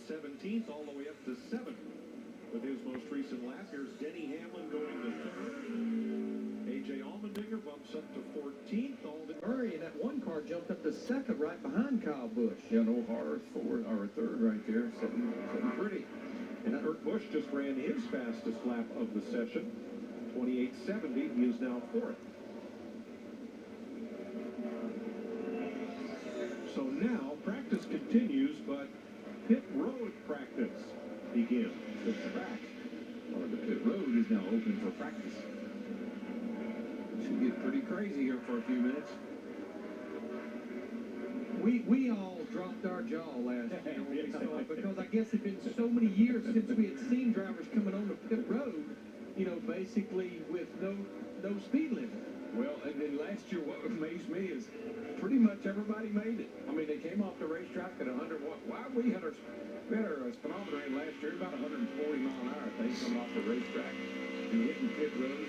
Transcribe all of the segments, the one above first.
start 17th all the way up to 7th. With his most recent lap, here's Denny Hamlin going to 3rd. A.J. Allmendinger bumps up to 14th. Murray in that one car jumped up to 2nd right behind Kyle Busch. Yeah, no horror, 4th or 3rd right there, sitting pretty. And Kurt Busch just ran his fastest lap of the session, 28.70. He is now 4th. So now practice continues, but pit road practice begins. The track, or the pit road, is now open for practice. Should get pretty crazy here for a few minutes. We all dropped our jaw last year when we saw it, because I guess it's been so many years since we had seen drivers coming on the pit road, you know, basically with no speed limit. Well, and then last year, what amazed me is pretty much everybody made it. I mean, they came off the racetrack at 100. Why we had our speedometer in last year about 140 mile an hour. They come off the racetrack and hitting pit road.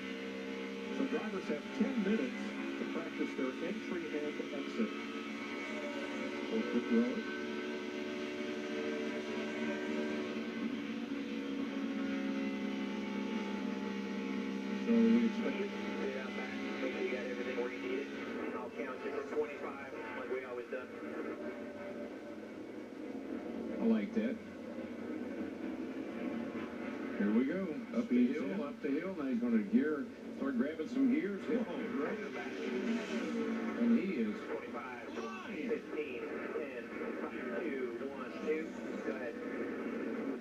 So drivers have 10 minutes to practice their entry and exit for pit road. So we expect it. Get out back. Make sure you got everything where you need it. I'll count you from 25 like we always done. I like that. Here we go. Up the hill, up the hill. Now he's going to start grabbing some gears. Hit right back. And he is 25, 15, 10, 2, 1, 2. Go ahead.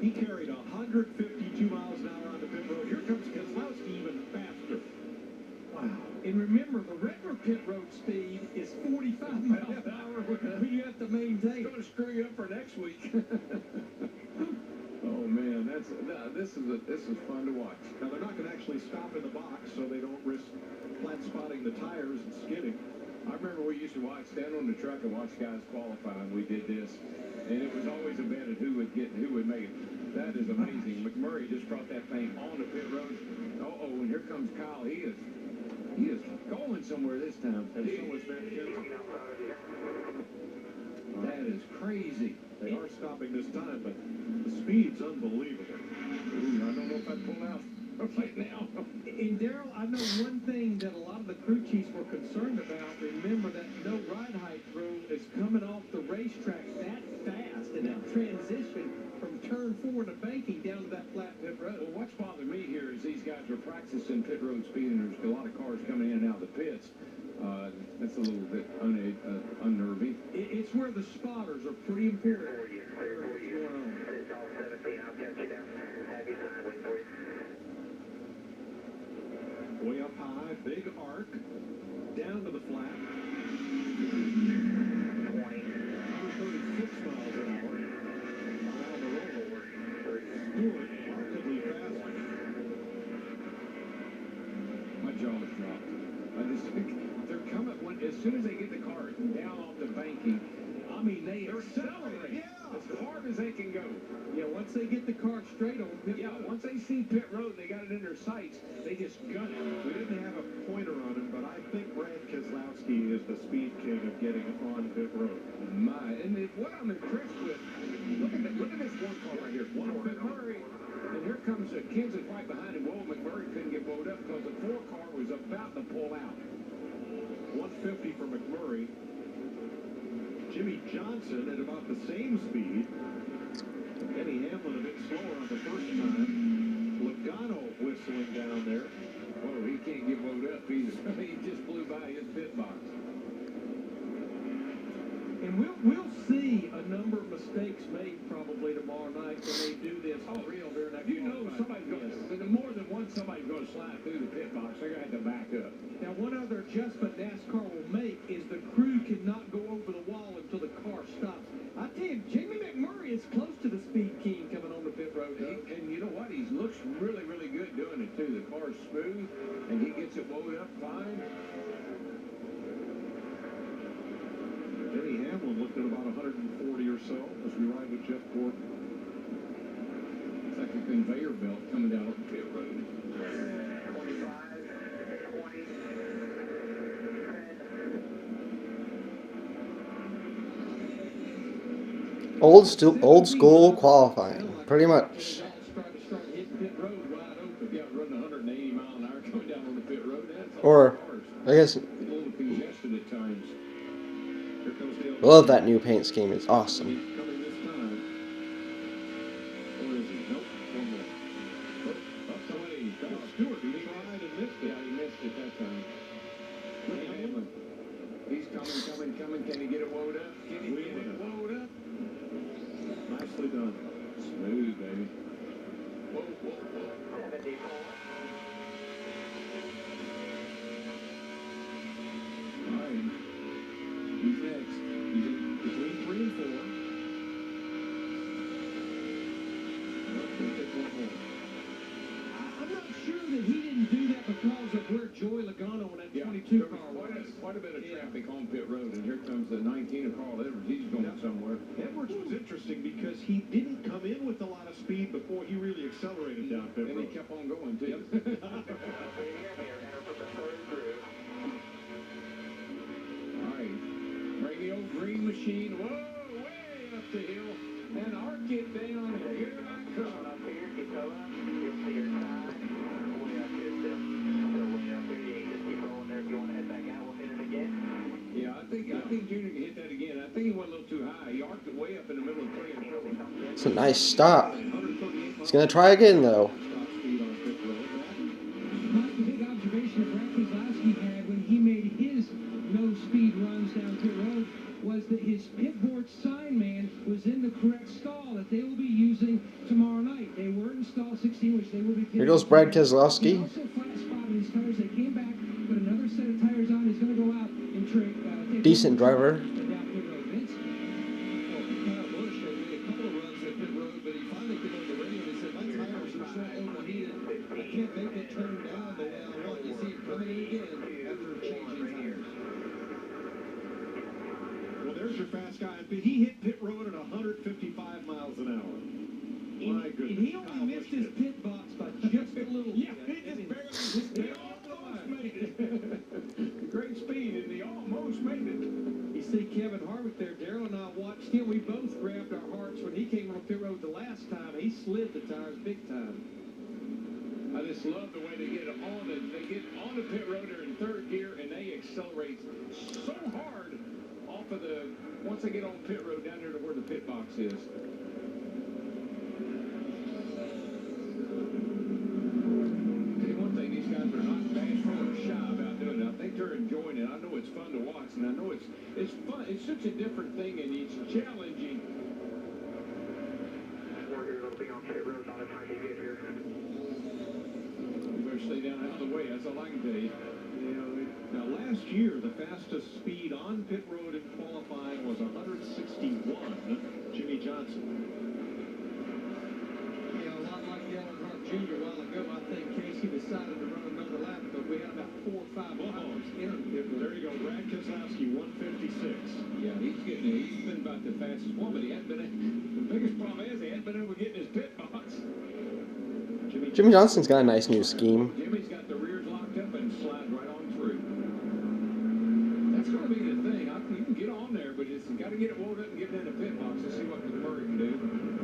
He carried 152 miles an hour on the pit road. Here comes Keselowski even faster. Wow. And remember, the regular pit road speed is 45 miles an hour when you have to maintain. going to screw you up for next week. Oh man, this is fun to watch. Now they're not going to actually stop in the box, so they don't risk flat spotting the tires and skidding. I remember we used to stand on the truck and watch guys qualify, and we did this, and it was always a bet at who would make it. That is amazing. McMurray just brought that thing on the pit road. And here comes Kyle. He is going somewhere this time. And so is Van Kenton. That is crazy. They are stopping this time, but the speed's unbelievable. Ooh, I don't know if I'd pull out right now. And Darrell, I know one thing that a lot of the crew chiefs were concerned about. Remember that no ride height rule is coming off the racetrack that fast, and that transition from turn 4 to banking down to that flat pit road. Well, what's bothered me here is these guys are practicing pit road speed, and there's a lot of cars coming in and out of the pits. That's a little bit unnerving. It's where the spotters are pretty imperative. It's all 17. I'll catch you down. Have you sign. Wait for you. Way up high, big arc, down to the flat. 20. 136 miles an hour. Around the roll. Stewart markedly faster. My jaw's dropped. I just think they're coming as soon as they get the car down off the banking. I mean, they're accelerate as hard as they can go. Yeah, once they get the car straight on pit Yeah, road. once they see pit road, they got it in their sights. They just gun it. We didn't have a pointer on him, but I think Brad Keselowski is the speed king of getting on pit road. What I'm impressed with, look at this one car right here. McMurray, and here comes Kansas right behind him. Whoa, McMurray couldn't get blowed up because the 4 car was about to pull out. 150 for McMurray. Jimmy Johnson at about the same speed. Denny Hamlin a bit slower on the first time. Logano whistling down there. Whoa, he can't get blowed up either. He just blew by his pit box. And we'll see a number of mistakes made probably tomorrow night when they do this real during that. You know somebody's going to, more than one somebody's going to slide through the pit box. They're going to have to back up. Now, one other adjustment NASCAR will make is the crew cannot go over the wall until the car stops. I tell you, Jamie McMurray is close to the speed king coming on the pit road. And you know what? He looks really, really good doing it, too. The car's smooth, and he gets it loaded up fine. Denny Hamlin looked at about 140 or so as we ride with Jeff Gordon. It's like a conveyor belt coming down the pit road. 25, 20, 10. Old school qualifying, pretty much. Yeah, running 180 mile an hour coming down on the pit road. That's Or, I guess, a little congested at times. Here comes the I love that new paint scheme. It's awesome. coming this time. Or is he? Nope. One more. Oh, up the way. Kyle Stewart, he tried and missed it. Yeah, he missed it that time. Look at him. He's coming. Can he get it woed up? Can he get it woed up? Nicely done. Smooth, baby. Whoa. 74. All right. Who's next? He's in between 3 and 4. Well, we'll take one more. I'm not sure that he didn't do that because of where Joey Logano on that 22 there was car was. quite a bit of traffic on pit road, and here comes the 19 of Carl Edwards. He's going somewhere. Edwards was interesting because he didn't come in with a lot of speed before he really accelerated down pit And road. he kept on going, too. All right. Bring the old green machine. Whoa, way up the hill. And arc it down. And here I come. Up here, keep going. You'll see your side. Way up here still. Still way up here. You can just keep rolling there. If you want to head back out, we'll hit it again. Yeah, I think Junior can hit that again. I think he went a little too high. He arced it way up in the middle of the train. It's a nice stop. He's gonna try again though. Stop speed on pit road. The big observation that Brad Keselowski had when he made his no-speed runs down pit road was that his pit board sign man was in the correct stall that they will be using tomorrow night. They were in stall 16, which they will be. Here goes Brad He Keselowski. also flat spotted his tires. They came back, put another set of tires on. He's going to go out and take Decent driver. down pit road. Vince? Kyle Busch had made a couple of runs at pit road, but he finally came on the radio and he said, my tires are so overheated, I can't make that turn down the way I want. You see him coming in again after changing tires. Well, there's your fast guy. He hit pit road at 155 miles an hour. My goodness. And he only missed his pit box by just a little bit. Yeah, he just barely almost made it. Great speed, and he almost made it. You see Kevin Harvick there. Daryl and I watched him. We both grabbed our hearts when he came on pit road the last time. He slid the tires big time. I just love the way they get on the pit road. They're in third gear, and they accelerate so hard off of once they get on pit road down there to where the pit box is. Tell you one thing, these guys are not bashful or shy about doing it. I think they're enjoying it. I know it's fun to watch, and I know it's fun. It's such a different thing, and it's challenging. We're here. It'll be on pit road by the time you get here. You better stay down out of the way. That's all I can tell you. Now, last year, the fastest speed on pit road in qualifying was 161. Jimmy Johnson. Yeah, a lot like Dale Earnhardt Jr. a while ago. I think Casey decided to run another lap, but we had about 4 or 5 miles in pit road. There you go, Brad Keselowski, 156. Yeah, he's been about the fastest one, but he hasn't been. The biggest problem is he hasn't been able to get in his pit box. Jimmy Johnson's got a nice new scheme. Jimmy's got the rears locked up and slide right on through. That's going to be the thing. You can get on there, but it's got to get it wound up and get it in the pit box to see what McMurray can do.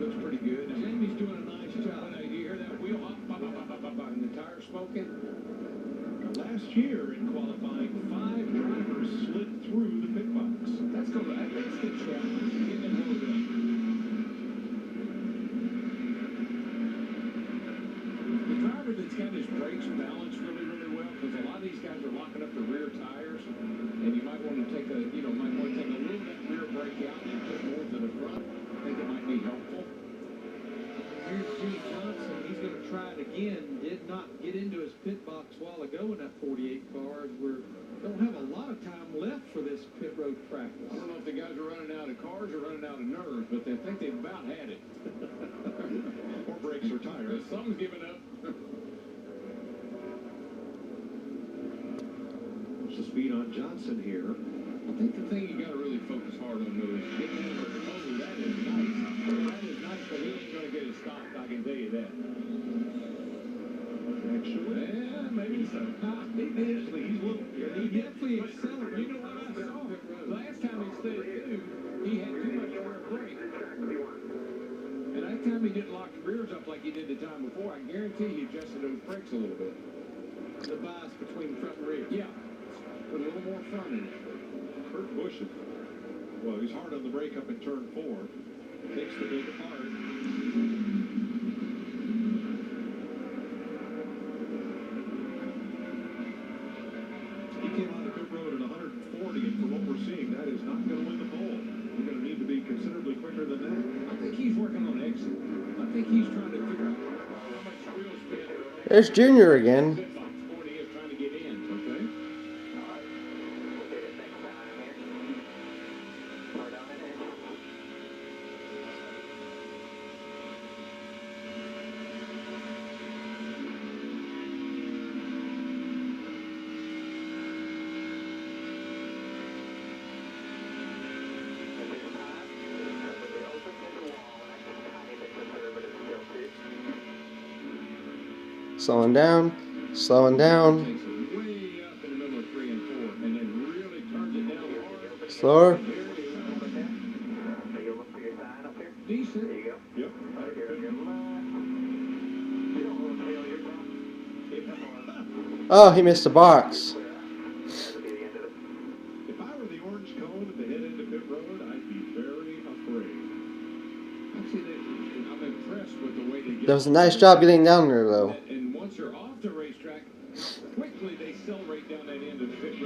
Looks pretty good. Jamie's doing a nice job. You hear that wheel hop, and the tire smoking? Last year in qualifying, 5 drivers slid through the pit box. That's the challenge. Getting it wound up. The driver that's got his brakes balanced really, really well, because a lot of these guys are locking up the rear tires, and you might want to take a little bit rear brake out and put more to the front. I think it might be helpful. Here's Jimmy Johnson. He's going to try it again. Did not get into his pit box a while ago in that 48 car. We don't have a lot of time left for this pit road practice. I don't know if the guys are running out of cars or running out of nerves, but they think they've about had it. Or brakes or tires. Someone's giving up. What's the speed on Johnson here? I think the thing you got to really focus hard on though is getting over. Oh, that is nice. That is nice, but he ain't going to get it stopped. I can tell you that. Actually, Yeah, maybe so. he did. He's little. He definitely accelerated. You know what I saw? Last time he stayed too, he had too much rear brake. that time he didn't lock the rears up like he did the time before. I guarantee he adjusted those brakes a little bit. The bias between front and rear. Yeah. Put a little more front in it. Kurt Busch, well, he's hard on the brake up in turn 4. Takes the big hard. He came on the pit road at 140, and from what we're seeing, that is not going to win the pole. You're going to need to be considerably quicker than that. I think he's working on exit. I think he's trying to figure out how much wheel spin. There's Junior again. Pit box before he is trying to get in. Okay. All right. We'll hit it next time here. Start down in there. Slowing down. Slowing down. Takes it way up in the middle of 3 and 4, and then really turns it down hard. Slower. So you'll look for your sign up here. Decent. There you go. Yep. Right here on your left. You don't want to tail your Oh, he missed the box. That'll be the end of it. If I were the orange cone at the head end of pit road, I'd be very afraid. Actually, I'm impressed with the way they get. That was a nice job getting down there, though. And once they're off the racetrack, quickly they accelerate down that end of the pit